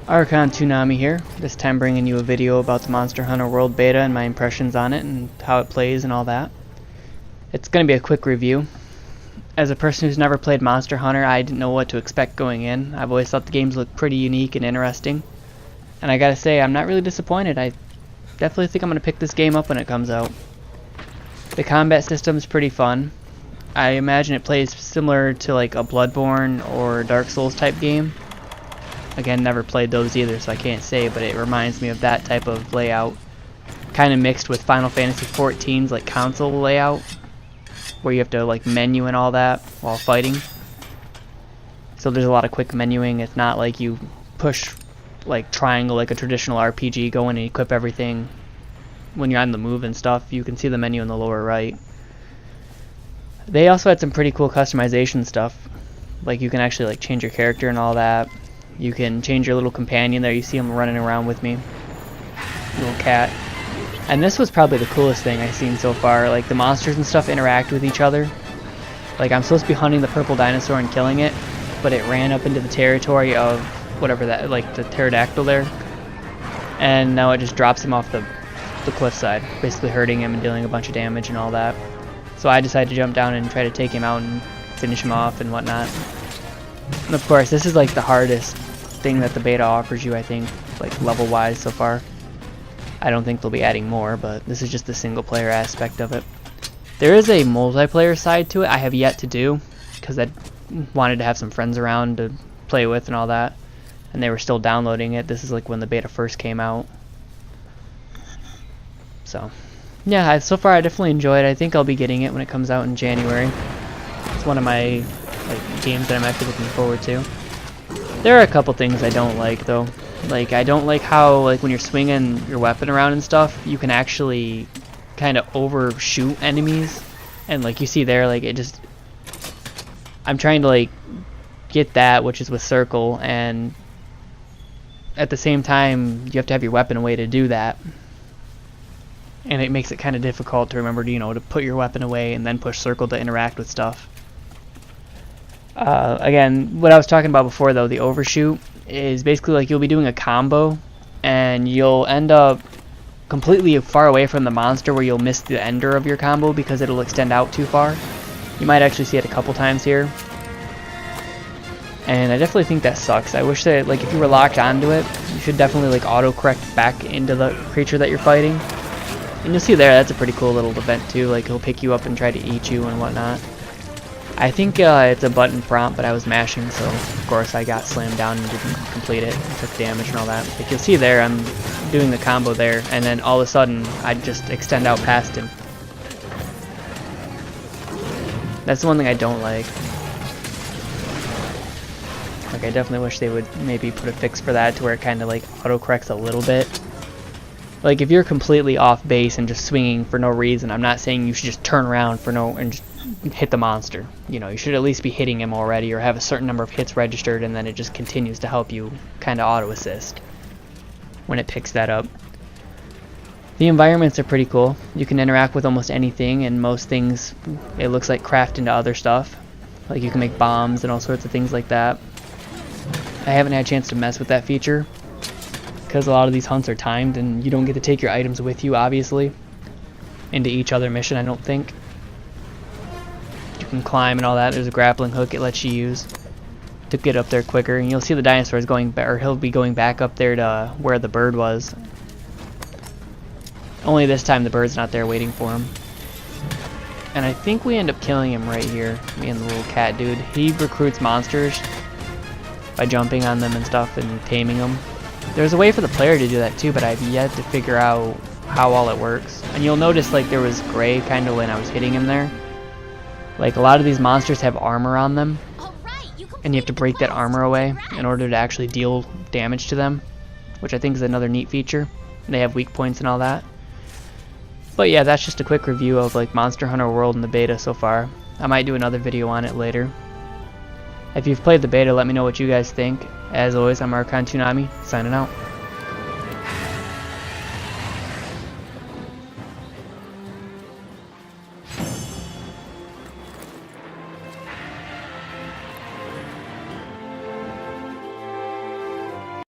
Archon Toonami here, this time bringing you a video about the Monster Hunter World Beta and my impressions on it and how it plays and all that. It's going to be a quick review. As a person who's never played Monster Hunter, I didn't know what to expect going in. I've always thought the games looked pretty unique and interesting. And I gotta say, I'm not really disappointed. I definitely think I'm going to pick this game up when it comes out. The combat system is pretty fun. I imagine it plays similar to like a Bloodborne or Dark Souls type game. Again, never played those either, so I can't say, but it reminds me of that type of layout. Kind of mixed with Final Fantasy XIV's like console layout, where you have to like menu and all that while fighting. So there's a lot of quick menuing. It's not like you push like triangle like a traditional RPG, go in and equip everything when you're on the move and stuff. You can see the menu in the lower right. They also had some pretty cool customization stuff. Like you can actually like change your character and all that. You can change your little companion there. You see him running around with me. Little cat. And this was probably the coolest thing I've seen so far. Like the monsters and stuff interact with each other. Like I'm supposed to be hunting the purple dinosaur and killing it, but it ran up into the territory of whatever that, like the pterodactyl there. And now it just drops him off the cliffside, basically hurting him and dealing a bunch of damage and all that. So I decided to jump down and try to take him out and finish him off and whatnot. And of course, this is like the hardest thing that the beta offers you, I think, like level wise so far. I don't think they'll be adding more, but this is just the single player aspect of it. There is a multiplayer side to it I have yet to do, because I wanted to have some friends around to play with and all that, and they were still downloading it. This is like when the beta first came out. So yeah, so far I definitely enjoyed it. I think I'll be getting it when it comes out in January. It's one of my games that I'm actually looking forward to. There are a couple things I don't like though. Like I don't like how like when you're swinging your weapon around and stuff, you can actually kind of overshoot enemies, and like you see there, like it just, I'm trying to like get that, which is with circle, and at the same time you have to have your weapon away to do that, and it makes it kind of difficult to remember, you know, to put your weapon away and then push circle to interact with stuff. Again, what I was talking about before though, the overshoot, is basically like you'll be doing a combo and you'll end up completely far away from the monster where you'll miss the ender of your combo because it'll extend out too far. You might actually see it a couple times here. And I definitely think that sucks. I wish that like if you were locked onto it, you should definitely like auto-correct back into the creature that you're fighting. And you'll see there, that's a pretty cool little event too, like he'll pick you up and try to eat you and whatnot. I think it's a button prompt, but I was mashing, so of course I got slammed down and didn't complete it, and took damage and all that. Like you'll see there, I'm doing the combo there, and then all of a sudden I just extend out past him. That's the one thing I don't like. Like I definitely wish they would maybe put a fix for that to where it kind of like auto-corrects a little bit. Like if you're completely off base and just swinging for no reason, I'm not saying you should just turn around for no and just hit the monster. You know, you should at least be hitting him already or have a certain number of hits registered, and then it just continues to help you kind of auto assist when it picks that up. The environments are pretty cool. You can interact with almost anything, and most things it looks like craft into other stuff. Like you can make bombs and all sorts of things like that. I haven't had a chance to mess with that feature because a lot of these hunts are timed and you don't get to take your items with you, obviously, into each other mission, I don't think. You can climb and all that. There's a grappling hook it lets you use to get up there quicker, and you'll see the dinosaur is going or he'll be going back up there to where the bird was. Only this time the bird's not there waiting for him. And I think we end up killing him right here, me and the little cat dude. He recruits monsters by jumping on them and stuff and taming them. There's a way for the player to do that too, but I've yet to figure out how all it works. And you'll notice like there was gray kind of when I was hitting him there. Like a lot of these monsters have armor on them, and you have to break that armor away in order to actually deal damage to them, which I think is another neat feature. They have weak points and all that. But yeah, that's just a quick review of like Monster Hunter World in the beta so far. I might do another video on it later. If you've played the beta, let me know what you guys think. As always, I'm Archon Toonami, signing out.